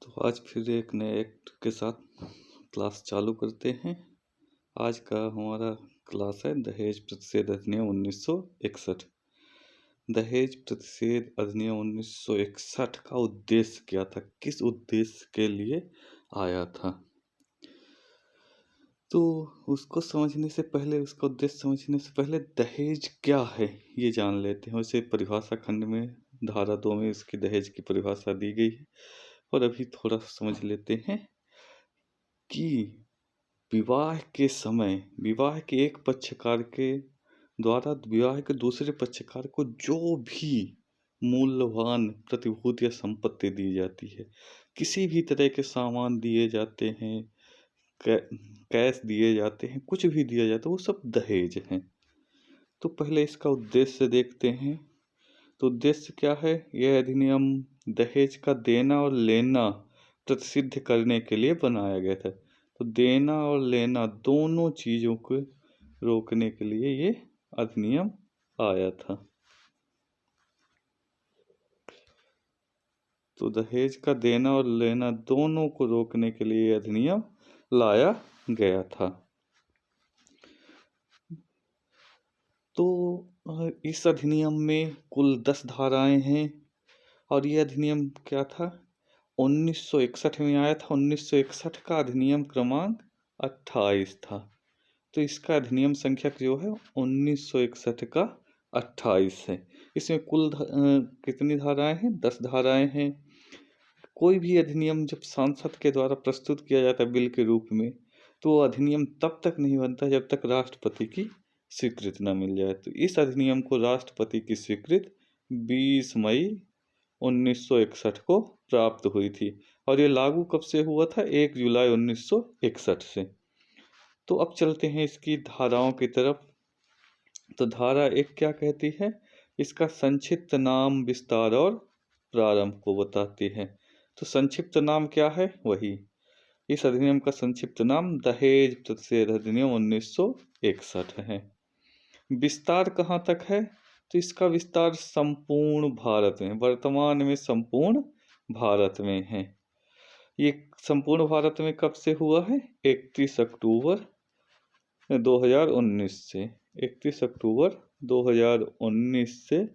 तो आज फिर एक नए एक्ट के साथ क्लास चालू करते हैं। आज का हमारा क्लास है दहेज प्रतिषेध अधिनियम 1961। दहेज प्रतिषेध अधिनियम 1961 का उद्देश्य क्या था, किस उद्देश्य के लिए आया था, तो उसको समझने से पहले, उसका उद्देश्य समझने से पहले दहेज क्या है ये जान लेते हैं। वैसे परिभाषा खंड में धारा 2 में इसकी दहेज की परिभाषा दी गई है, और अभी थोड़ा समझ लेते हैं कि विवाह के समय विवाह के एक पक्षकार के द्वारा विवाह के दूसरे पक्षकार को जो भी मूल्यवान प्रतिभूति या संपत्ति दी जाती है, किसी भी तरह के सामान दिए जाते हैं, कैश दिए जाते हैं, कुछ भी दिया जाता है, वो सब दहेज हैं। तो पहले इसका उद्देश्य देखते हैं। तो उद्देश्य क्या है? यह अधिनियम दहेज का देना और लेना प्रतिषिद्ध करने के लिए बनाया गया था। तो देना और लेना दोनों चीज़ों को रोकने के लिए ये अधिनियम आया था। तो दहेज का देना और लेना दोनों को रोकने के लिए अधिनियम लाया गया था। तो इस अधिनियम में कुल 10 धाराएं हैं, और ये अधिनियम क्या था? 1961 में आया था। 1961 का अधिनियम क्रमांक 28 था। तो इसका अधिनियम संख्या जो है 1961 का 28 है। इसमें कुल कितनी धाराएं हैं? 10 धाराएं हैं। कोई भी अधिनियम जब सांसद के द्वारा प्रस्तुत किया जाता है बिल के रूप में, तो वो अधिनियम तब तक नहीं बनता जब तक राष्ट्रपति की स्वीकृति न मिल जाए। तो इस अधिनियम को राष्ट्रपति की स्वीकृति 20 मई 1961 को प्राप्त हुई थी, और ये लागू कब से हुआ था? 1 जुलाई 1961 से। तो अब चलते हैं इसकी धाराओं की तरफ। तो धारा 1 क्या कहती है? इसका संक्षिप्त नाम, विस्तार और प्रारंभ को बताती है। तो संक्षिप्त नाम क्या है? वही इस अधिनियम का संक्षिप्त नाम दहेज प्रतिषेध अधिनियम 1961 है। विस्तार कहाँ तक है? तो इसका विस्तार संपूर्ण भारत में, वर्तमान में संपूर्ण भारत में है। ये संपूर्ण भारत में कब से हुआ है? 31 अक्टूबर 2019 से। 31 अक्टूबर 2019 से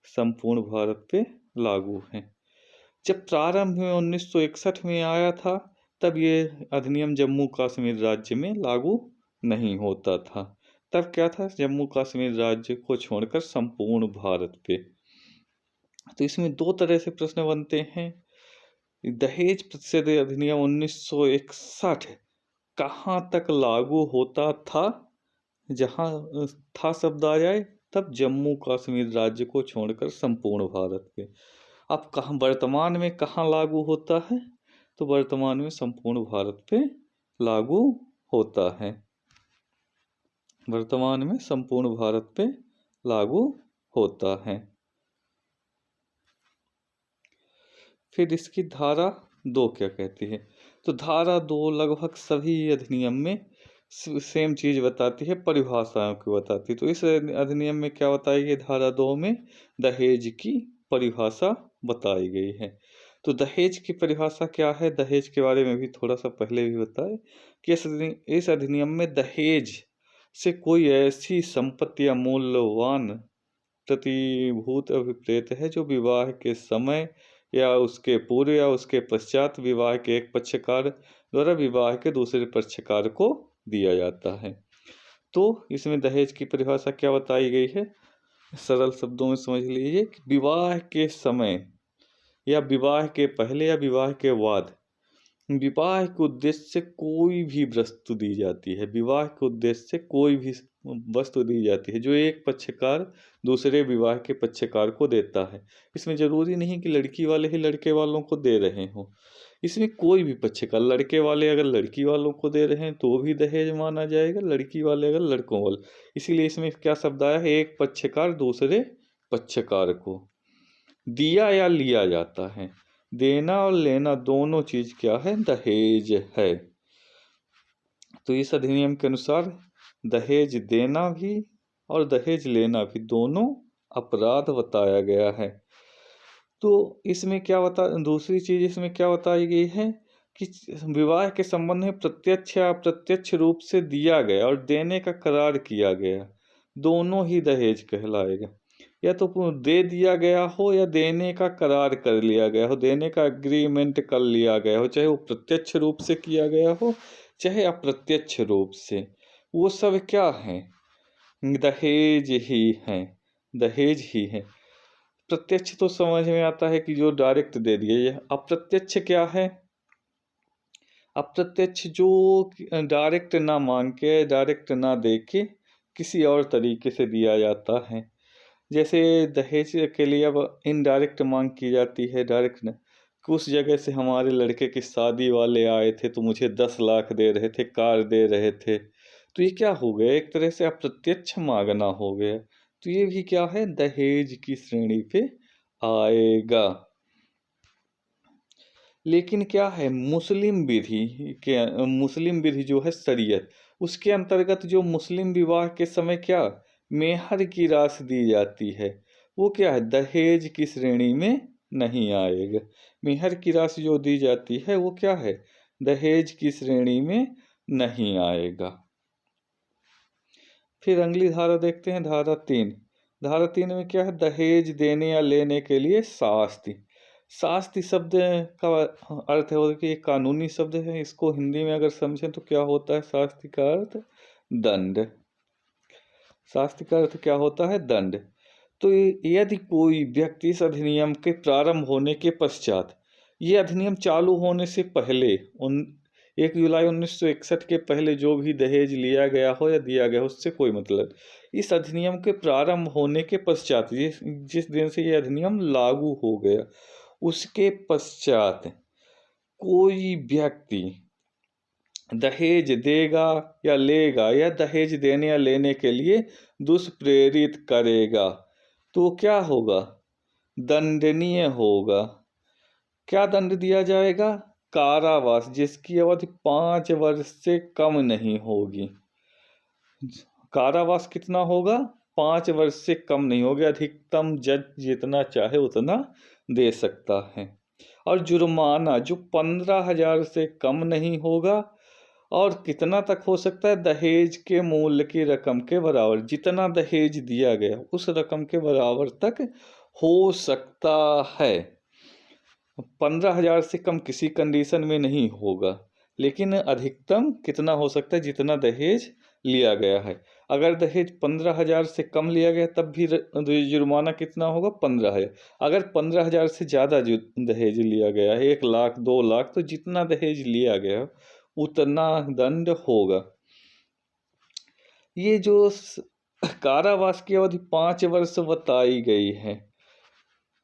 संपूर्ण भारत पे लागू है। जब प्रारंभ में 1961 में आया था, तब ये अधिनियम जम्मू कश्मीर राज्य में लागू नहीं होता था। तब क्या था? जम्मू कश्मीर राज्य को छोड़कर संपूर्ण भारत पे। तो इसमें दो तरह से प्रश्न बनते हैं। दहेज प्रतिषेध अधिनियम 1961 कहाँ तक लागू होता था? जहाँ था शब्द आ जाए तब जम्मू कश्मीर राज्य को छोड़कर संपूर्ण भारत पे। अब कहाँ वर्तमान में कहाँ लागू होता है? तो वर्तमान में संपूर्ण भारत पे लागू होता है। वर्तमान में संपूर्ण भारत पे लागू होता है। फिर इसकी धारा 2 क्या कहती है? तो धारा 2 लगभग सभी अधिनियम में सेम चीज बताती है, परिभाषाओं को बताती है। तो इस अधिनियम में क्या बताई गई? धारा 2 में दहेज की परिभाषा बताई गई है। तो दहेज की परिभाषा क्या है? दहेज के बारे में भी थोड़ा सा पहले भी बताए कि इस अधिनियम में दहेज से कोई ऐसी संपत्ति या मूल्यवान प्रतिभूत अभिप्रेत है जो विवाह के समय या उसके पूर्व या उसके पश्चात विवाह के एक पक्षकार द्वारा विवाह के दूसरे पक्षकार को दिया जाता है। तो इसमें दहेज की परिभाषा क्या बताई गई है? सरल शब्दों में समझ लीजिए कि विवाह के समय या विवाह के पहले या विवाह के बाद विवाह के उद्देश्य से कोई भी वस्तु दी जाती है। विवाह के उद्देश्य से कोई भी वस्तु दी जाती है जो एक पक्षकार दूसरे विवाह के पक्षकार को देता है। इसमें जरूरी नहीं कि लड़की वाले ही लड़के वालों को दे रहे हों। इसमें कोई भी पक्षकार, लड़के वाले अगर लड़की वालों को दे रहे हैं तो भी दहेज माना जाएगा, लड़की वाले अगर लड़कों वाले। इसीलिए इसमें क्या शब्द आया है? एक पक्षकार दूसरे पक्षकार को दिया या लिया जाता है। देना और लेना दोनों चीज क्या है? दहेज है। तो इस अधिनियम के अनुसार दहेज देना भी और दहेज लेना भी दोनों अपराध बताया गया है। तो इसमें क्या बता दूसरी चीज़ इसमें क्या बताई गई है कि विवाह के संबंध में प्रत्यक्ष या अप्रत्यक्ष रूप से दिया गया और देने का करार किया गया, दोनों ही दहेज कहलाएगा। या तो दे दिया गया हो या देने का करार कर लिया गया हो, देने का एग्रीमेंट कर लिया गया हो, चाहे वो प्रत्यक्ष रूप से किया गया हो चाहे अप्रत्यक्ष रूप से, वो सब क्या है? दहेज ही है, दहेज ही है। प्रत्यक्ष तो समझ में आता है कि जो डायरेक्ट दे दिया, ये अप्रत्यक्ष क्या है? अप्रत्यक्ष जो डायरेक्ट ना मांग के, डायरेक्ट ना दे के किसी और तरीके से दिया जाता है। जैसे दहेज के लिए अब इनडायरेक्ट मांग की जाती है, डायरेक्ट न कि उस जगह से हमारे लड़के की शादी वाले आए थे तो मुझे 10 लाख दे रहे थे, कार दे रहे थे। तो ये क्या हो गया? एक तरह से अप्रत्यक्ष मांगना हो गया। तो ये भी क्या है? दहेज की श्रेणी पे आएगा। लेकिन क्या है, मुस्लिम विधि जो है शरीयत, उसके अंतर्गत जो मुस्लिम विवाह के समय क्या मेहर की राशि दी जाती है, वो क्या है? दहेज की श्रेणी में नहीं आएगा। मेहर की राशि जो दी जाती है वो क्या है? दहेज की श्रेणी में नहीं आएगा। फिर अगली धारा देखते हैं, धारा 3। धारा 3 में क्या है? दहेज देने या लेने के लिए शास्ति। शास्ति शब्द का अर्थ है कि एक कानूनी शब्द है। इसको हिंदी में अगर समझें तो क्या होता है? शास्ति का अर्थ दंड। शास्ति का अर्थ क्या होता है? दंड। तो यदि कोई व्यक्ति इस अधिनियम के प्रारंभ होने के पश्चात, ये अधिनियम चालू होने से पहले 1 जुलाई 1961 के पहले जो भी दहेज लिया गया हो या दिया गया हो उससे कोई मतलब, इस अधिनियम के प्रारंभ होने के पश्चात, जिस दिन से ये अधिनियम लागू हो गया उसके पश्चात कोई व्यक्ति दहेज देगा या लेगा या दहेज देने या लेने के लिए दुष्प्रेरित करेगा तो क्या होगा? दंडनीय होगा। क्या दंड दिया जाएगा? कारावास, जिसकी अवधि 5 वर्ष से कम नहीं होगी। कारावास कितना होगा? 5 वर्ष से कम नहीं होगा। अधिकतम जज जितना चाहे उतना दे सकता है। और जुर्माना जो 15,000 से कम नहीं होगा। और कितना तक हो सकता है? दहेज के मूल्य की रकम के बराबर, जितना दहेज दिया गया उस रकम के बराबर तक हो सकता है। 15,000 से कम किसी कंडीशन में नहीं होगा, लेकिन अधिकतम कितना हो सकता है? जितना दहेज लिया गया है। अगर दहेज 15,000 से कम लिया गया तब भी जुर्माना कितना होगा? 15,000। अगर 15,000 से ज़्यादा दहेज लिया गया है, 1 लाख 2 लाख, तो जितना दहेज लिया गया उतना दंड होगा। ये जो कारावास की अवधि 5 वर्ष बताई गई है,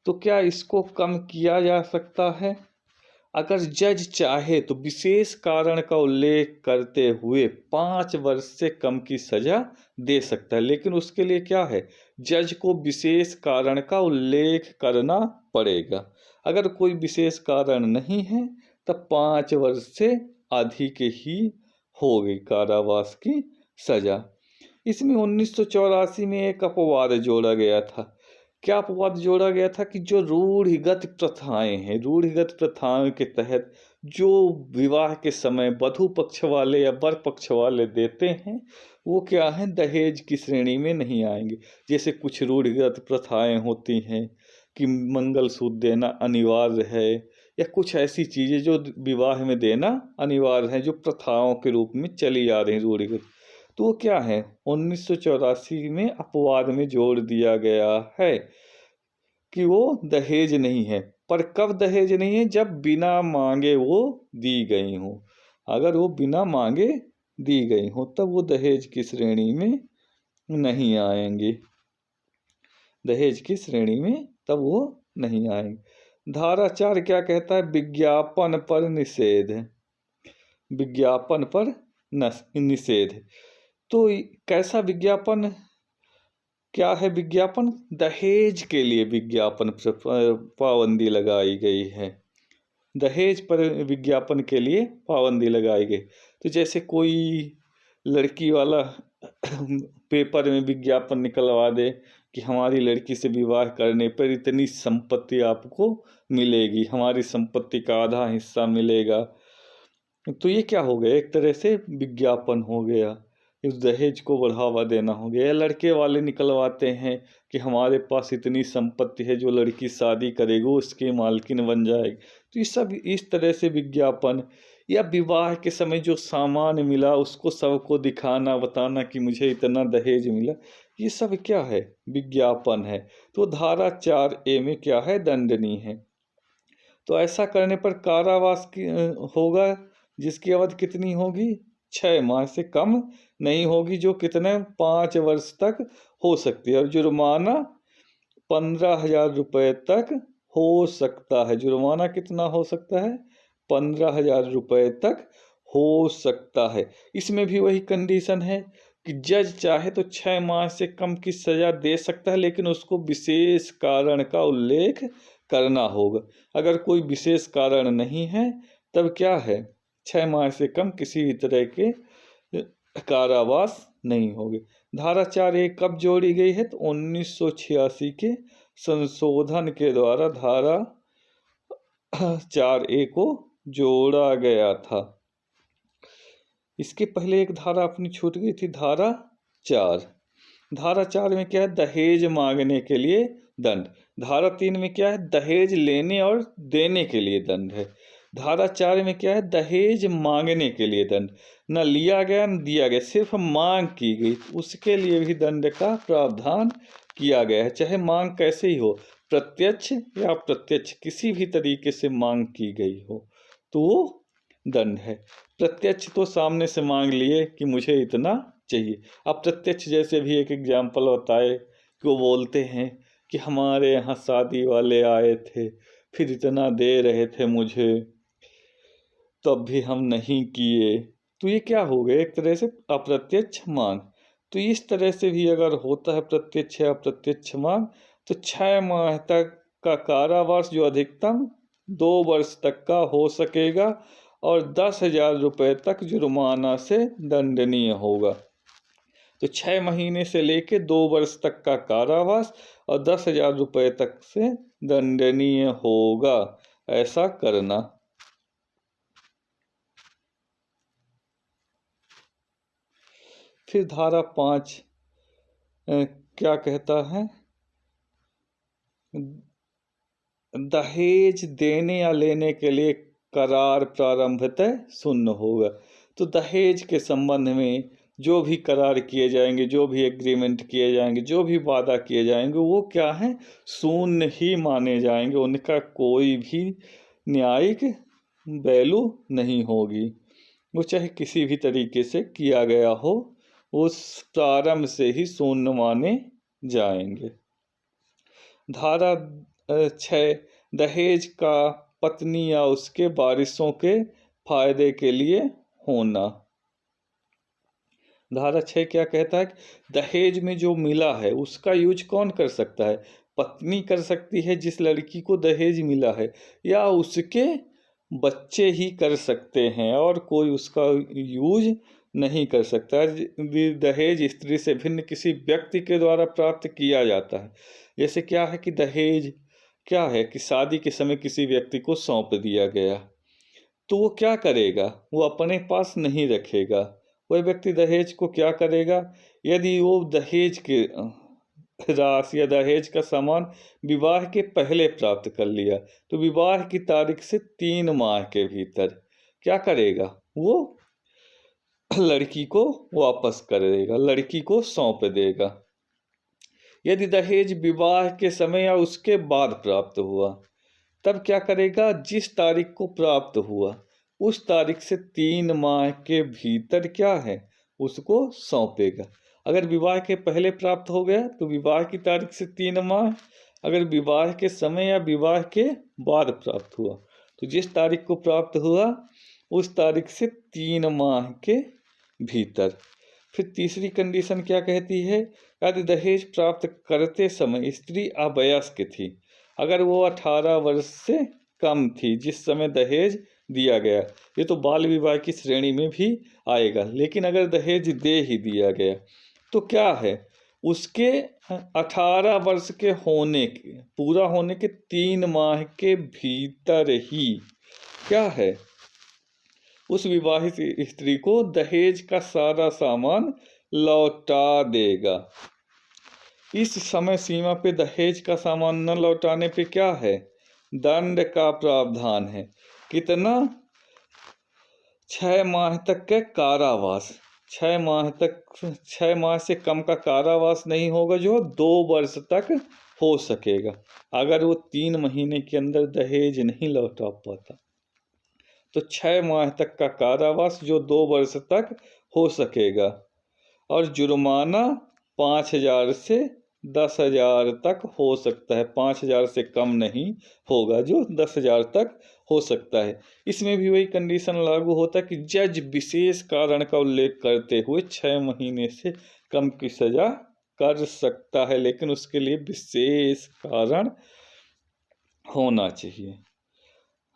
तो क्या इसको कम किया जा सकता है? अगर जज चाहे तो विशेष कारण का उल्लेख करते हुए 5 वर्ष से कम की सजा दे सकता है, लेकिन उसके लिए क्या है? जज को विशेष कारण का उल्लेख करना पड़ेगा। अगर कोई विशेष कारण नहीं है तब 5 वर्ष से अधिक ही होगी कारावास की सजा। इसमें 1984 में एक अपवाद जोड़ा गया था। क्या अपवाद जोड़ा गया था? कि जो रूढ़िगत प्रथाएं हैं, रूढ़िगत प्रथाओं के तहत जो विवाह के समय वधू पक्ष वाले या वर पक्ष वाले देते हैं वो क्या है? दहेज की श्रेणी में नहीं आएंगे। जैसे कुछ रूढ़िगत प्रथाएं होती हैं कि मंगलसूत्र देना अनिवार्य है, या कुछ ऐसी चीज़ें जो विवाह में देना अनिवार्य है, जो प्रथाओं के रूप में चली आ रही रूढ़िगत, तो वो क्या है? 1984 में अपवाद में जोड़ दिया गया है कि वो दहेज नहीं है। पर कब दहेज नहीं है? जब बिना मांगे वो दी गई हो। अगर वो बिना मांगे दी गई हो तब वो दहेज की श्रेणी में नहीं आएंगे। दहेज की श्रेणी में तब वो नहीं आएंगे। धारा 4 क्या कहता है? विज्ञापन पर निषेध। विज्ञापन पर निषेध। तो कैसा विज्ञापन? क्या है विज्ञापन? दहेज के लिए विज्ञापन पर पाबंदी लगाई गई है। दहेज पर विज्ञापन के लिए पाबंदी लगाई गई। तो जैसे कोई लड़की वाला पेपर में विज्ञापन निकलवा दे कि हमारी लड़की से विवाह करने पर इतनी संपत्ति आपको मिलेगी, हमारी संपत्ति का आधा हिस्सा मिलेगा। तो ये क्या हो गया, एक तरह से विज्ञापन हो गया, इस दहेज को बढ़ावा देना हो गया। लड़के वाले निकलवाते हैं कि हमारे पास इतनी संपत्ति है, जो लड़की शादी करेगी उसकी मालकिन बन जाएगी। तो ये सब इस तरह से विज्ञापन, या विवाह के समय जो सामान मिला उसको सबको दिखाना, बताना कि मुझे इतना दहेज मिला, ये सब क्या है, विज्ञापन है। तो धारा 4A में क्या है, दंडनीय है। तो ऐसा करने पर कारावास की होगा, जिसकी अवधि कितनी होगी, 6 माह से कम नहीं होगी, जो कितने 5 वर्ष तक हो सकती है। और जुर्माना 15,000 रुपये तक हो सकता है। जुर्माना कितना हो सकता है, 15,000 रुपये तक हो सकता है। इसमें भी वही कंडीशन है कि जज चाहे तो 6 माह से कम की सज़ा दे सकता है, लेकिन उसको विशेष कारण का उल्लेख करना होगा। अगर कोई विशेष कारण नहीं है तब क्या है, 6 माह से कम किसी भी तरह के कारावास नहीं होगे। धारा 4A कब जोड़ी गई है, तो 1986 के संशोधन के द्वारा धारा 4A को जोड़ा गया था। इसके पहले एक धारा अपनी छूट गई थी, धारा 4। धारा 4 में क्या है, दहेज मांगने के लिए दंड। धारा 3 में क्या है, दहेज लेने और देने के लिए दंड है। धारा 4 में क्या है, दहेज मांगने के लिए दंड। न लिया गया न दिया गया, सिर्फ मांग की गई, उसके लिए भी दंड का प्रावधान किया गया है। चाहे मांग कैसे ही हो, प्रत्यक्ष या अप्रत्यक्ष, किसी भी तरीके से मांग की गई हो तो वो दंड है। प्रत्यक्ष तो सामने से मांग लिए कि मुझे इतना चाहिए। अप्रत्यक्ष जैसे भी एक एग्जाम्पल बताए कि वो बोलते हैं कि हमारे यहाँ शादी वाले आए थे, फिर इतना दे रहे थे मुझे, तब भी हम नहीं किए। तो ये क्या हो गया, एक तरह से अप्रत्यक्ष मांग। तो इस तरह से भी अगर होता है प्रत्यक्ष या अप्रत्यक्ष मांग, तो 6 माह तक का कारावास, जो अधिकतम 2 वर्ष तक का हो सकेगा, और 10,000 रुपये तक जुर्माना से दंडनीय होगा। तो 6 महीने से लेके 2 वर्ष तक का कारावास और 10,000 रुपये तक से दंडनीय होगा ऐसा करना। फिर धारा 5 क्या कहता है, दहेज देने या लेने के लिए करार प्रारंभतः शून्य होगा। तो दहेज के संबंध में जो भी करार किए जाएंगे, जो भी एग्रीमेंट किए जाएंगे, जो भी वादा किए जाएंगे, वो क्या है, शून्य ही माने जाएंगे। उनका कोई भी न्यायिक वैल्यू नहीं होगी। वो चाहे किसी भी तरीके से किया गया हो, उस प्रारंभ से ही शून्य माने जाएंगे। धारा 6 दहेज का पत्नी या उसके वारिसों के फायदे के लिए होना। धारा 6 क्या कहता है कि दहेज में जो मिला है उसका यूज कौन कर सकता है, पत्नी कर सकती है जिस लड़की को दहेज मिला है, या उसके बच्चे ही कर सकते हैं, और कोई उसका यूज नहीं कर सकता। दहेज स्त्री से भिन्न किसी व्यक्ति के द्वारा प्राप्त किया जाता है। जैसे क्या है कि दहेज क्या है कि शादी के समय किसी व्यक्ति को सौंप दिया गया, तो वो क्या करेगा, वो अपने पास नहीं रखेगा। वह व्यक्ति दहेज को क्या करेगा, यदि वो दहेज के राशि या दहेज का सामान विवाह के पहले प्राप्त कर लिया, तो विवाह की तारीख से 3 माह के भीतर क्या करेगा, वो लड़की को वापस कर देगा, लड़की को सौंप देगा। यदि दहेज विवाह के समय या उसके बाद प्राप्त हुआ, तब क्या करेगा, जिस तारीख को प्राप्त हुआ उस तारीख से 3 माह के भीतर क्या है, उसको सौंपेगा। अगर विवाह के पहले प्राप्त हो गया तो विवाह की तारीख से 3 माह, अगर विवाह के समय या विवाह के बाद प्राप्त हुआ तो जिस तारीख को प्राप्त हुआ उस तारीख से 3 माह के भीतर। फिर तीसरी कंडीशन क्या कहती है, यदि दहेज प्राप्त करते समय स्त्री अवयस्क थी, अगर वो 18 वर्ष से कम थी जिस समय दहेज दिया गया, ये तो बाल विवाह की श्रेणी में भी आएगा, लेकिन अगर दहेज दे ही दिया गया तो क्या है, उसके 18 वर्ष के पूरा होने के 3 माह के भीतर ही क्या है, उस विवाहित स्त्री को दहेज का सारा सामान लौटा देगा। इस समय सीमा पे दहेज का सामान न लौटाने पे क्या है, दंड का प्रावधान है। कितना, 6 माह तक के कारावास। 6 माह से कम का कारावास नहीं होगा, जो 2 वर्ष तक हो सकेगा। अगर वो 3 महीने के अंदर दहेज नहीं लौटा पाता तो 6 माह तक का कारावास, जो 2 वर्ष तक हो सकेगा, और जुर्माना 5,000 से 10,000 तक हो सकता है। 5,000 से कम नहीं होगा, जो 10,000 तक हो सकता है। इसमें भी वही कंडीशन लागू होता है कि जज विशेष कारण का उल्लेख करते हुए 6 महीने से कम की सजा कर सकता है, लेकिन उसके लिए विशेष कारण होना चाहिए।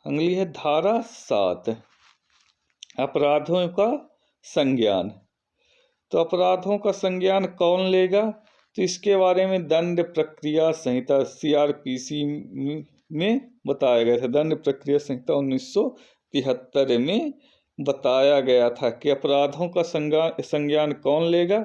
अगली है धारा 7, अपराधों का संज्ञान। तो अपराधों का संज्ञान कौन लेगा, तो इसके बारे में दंड प्रक्रिया संहिता CRPC में बताया गया था। दंड प्रक्रिया संहिता 1973 में बताया गया था कि अपराधों का संज्ञान कौन लेगा।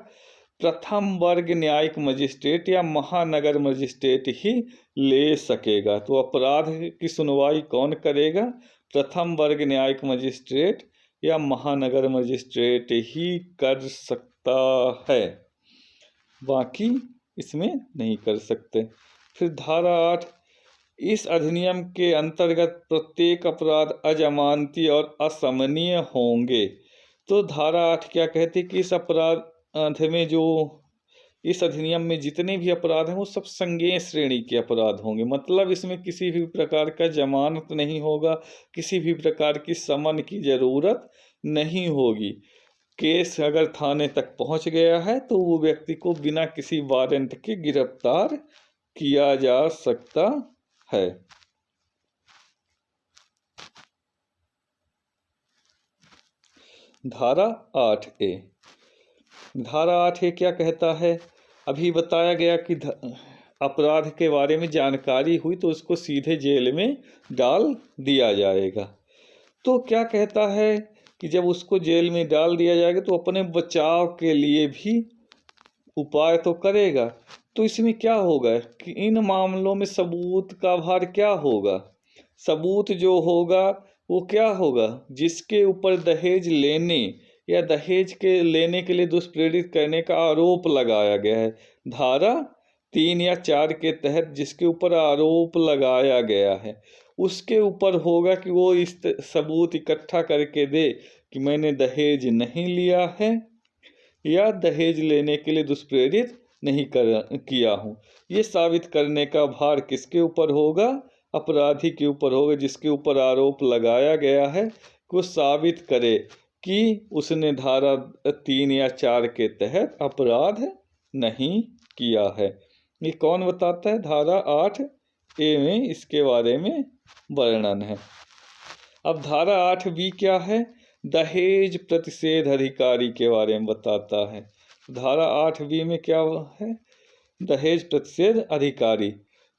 प्रथम वर्ग न्यायिक मजिस्ट्रेट या महानगर मजिस्ट्रेट ही ले सकेगा। तो अपराध की सुनवाई कौन करेगा, प्रथम वर्ग न्यायिक मजिस्ट्रेट या महानगर मजिस्ट्रेट ही कर सकता है, बाकी इसमें नहीं कर सकते। फिर धारा 8, इस अधिनियम के अंतर्गत प्रत्येक अपराध अजमानती और असमनीय होंगे। तो धारा 8 क्या कहती है कि इस अपराध में, जो इस अधिनियम में जितने भी अपराध हैं वो सब संज्ञेय श्रेणी के अपराध होंगे। मतलब इसमें किसी भी प्रकार का जमानत नहीं होगा, किसी भी प्रकार की समन की जरूरत नहीं होगी। केस अगर थाने तक पहुंच गया है तो वो व्यक्ति को बिना किसी वारंट के गिरफ्तार किया जा सकता है। धारा 8A, धारा 8A क्या कहता है, अभी बताया गया कि अपराध के बारे में जानकारी हुई तो उसको सीधे जेल में डाल दिया जाएगा। तो क्या कहता है कि जब उसको जेल में डाल दिया जाएगा तो अपने बचाव के लिए भी उपाय तो करेगा। तो इसमें क्या होगा कि इन मामलों में सबूत का भार क्या होगा, सबूत जो होगा वो क्या होगा, जिसके ऊपर दहेज लेने या दहेज के लेने के लिए दुष्प्रेरित करने का आरोप लगाया गया है, धारा 3 या 4 के तहत जिसके ऊपर आरोप लगाया गया है, उसके ऊपर होगा कि वो इस सबूत इकट्ठा करके दे कि मैंने दहेज नहीं लिया है या दहेज लेने के लिए दुष्प्रेरित नहीं किया हूँ। ये साबित करने का भार किसके ऊपर होगा, अपराधी के ऊपर होगा, जिसके ऊपर आरोप लगाया गया है कि वो साबित करे कि उसने धारा 3 या 4 के तहत अपराध नहीं किया है। ये कौन बताता है, धारा 8A में इसके बारे में वर्णन है। अब धारा 8B क्या है, दहेज प्रतिषेध अधिकारी के बारे में बताता है। धारा 8B में क्या है, दहेज प्रतिषेध अधिकारी।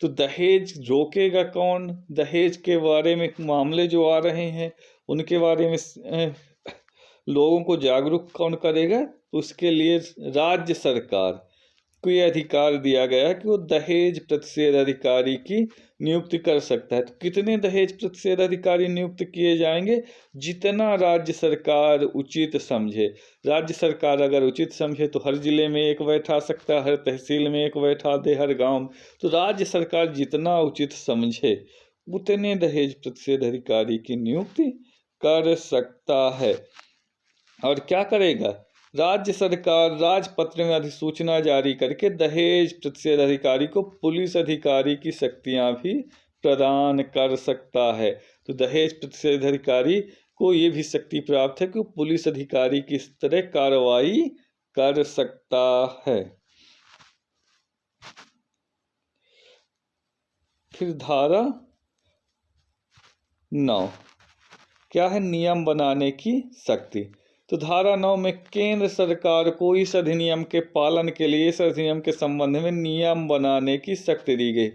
तो दहेज रोकेगा कौन, दहेज के बारे में मामले जो आ रहे हैं उनके बारे में लोगों को जागरूक कौन करेगा, उसके लिए राज्य सरकार को यह अधिकार दिया गया है कि वो दहेज प्रतिषेध अधिकारी की नियुक्ति कर सकता है। तो कितने दहेज प्रतिषेध अधिकारी नियुक्त किए जाएंगे, जितना राज्य सरकार उचित समझे। राज्य सरकार अगर उचित समझे तो हर जिले में एक बैठा सकता है, हर तहसील में एक बैठा दे, हर गांव में। तो राज्य सरकार जितना उचित समझे उतने दहेज प्रतिषेध अधिकारी की नियुक्ति कर सकता है। और क्या करेगा, राज्य सरकार राजपत्र में अधिसूचना जारी करके दहेज प्रतिषेध अधिकारी को पुलिस अधिकारी की शक्तियां भी प्रदान कर सकता है। तो दहेज प्रतिषेध अधिकारी को ये भी शक्ति प्राप्त है कि वो पुलिस अधिकारी की तरह कार्रवाई कर सकता है। फिर धारा 9 क्या है, नियम बनाने की शक्ति। तो धारा 9 में केंद्र सरकार को इस अधिनियम के पालन के लिए इस अधिनियम के संबंध में नियम बनाने की शक्ति दी गई।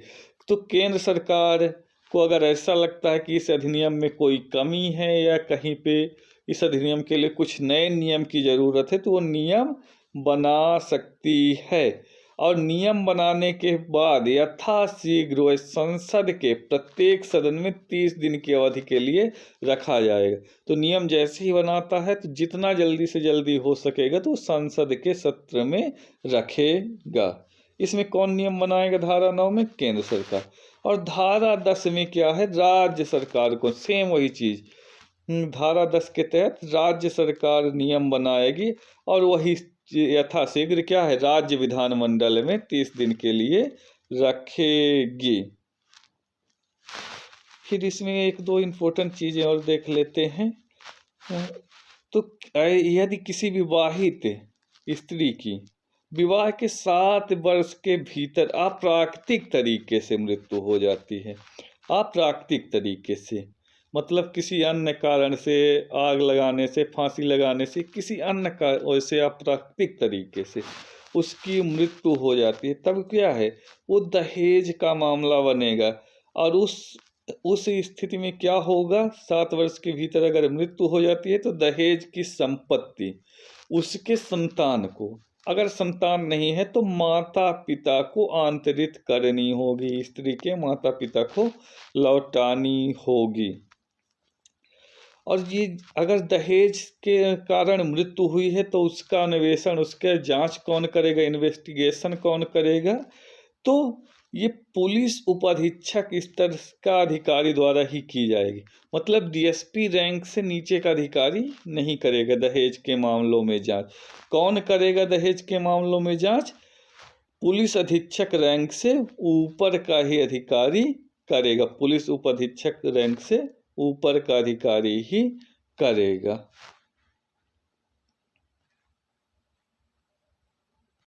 तो केंद्र सरकार को अगर ऐसा लगता है कि इस अधिनियम में कोई कमी है या कहीं पे इस अधिनियम के लिए कुछ नए नियम की ज़रूरत है, तो वो नियम बना सकती है। और नियम बनाने के बाद यथाशीघ्र वह संसद के प्रत्येक सदन में 30 दिन की अवधि के लिए रखा जाएगा। तो नियम जैसे ही बनाता है तो जितना जल्दी से जल्दी हो सकेगा तो संसद के सत्र में रखेगा। इसमें कौन नियम बनाएगा? धारा 9 में केंद्र सरकार। और धारा 10 में क्या है? राज्य सरकार को, सेम वही चीज़। धारा 10 के तहत राज्य सरकार नियम बनाएगी और वही यथाशीघ्र क्या है? राज्य विधानमंडल में 30 दिन के लिए रखेगी। फिर इसमें एक दो इम्पोर्टेंट चीज़ें और देख लेते हैं। तो यदि किसी विवाहित स्त्री की विवाह के 7 वर्ष के भीतर अप्राकृतिक तरीके से मृत्यु हो जाती है, अप्राकृतिक तरीके से मतलब किसी अन्य कारण से, आग लगाने से, फांसी लगाने से, किसी अन्य वैसे अप्राकृतिक तरीके से उसकी मृत्यु हो जाती है, तब क्या है? वो दहेज का मामला बनेगा। और उस स्थिति में क्या होगा? 7 वर्ष के भीतर अगर मृत्यु हो जाती है तो दहेज की संपत्ति उसके संतान को, अगर संतान नहीं है तो माता पिता को अंतरित करनी होगी, स्त्री के माता पिता को लौटानी होगी। और ये अगर दहेज के कारण मृत्यु हुई है तो उसका अन्वेषण, उसके जांच कौन करेगा? इन्वेस्टिगेशन कौन करेगा? तो ये पुलिस उपाधीक्षक स्तर का अधिकारी द्वारा ही की जाएगी। मतलब डीएसपी रैंक से नीचे का अधिकारी नहीं करेगा दहेज के मामलों में जांच। कौन करेगा दहेज के मामलों में जांच? पुलिस अधीक्षक रैंक से ऊपर का ही अधिकारी करेगा। पुलिस उपाधीक्षक रैंक से ऊपर का अधिकारी ही करेगा।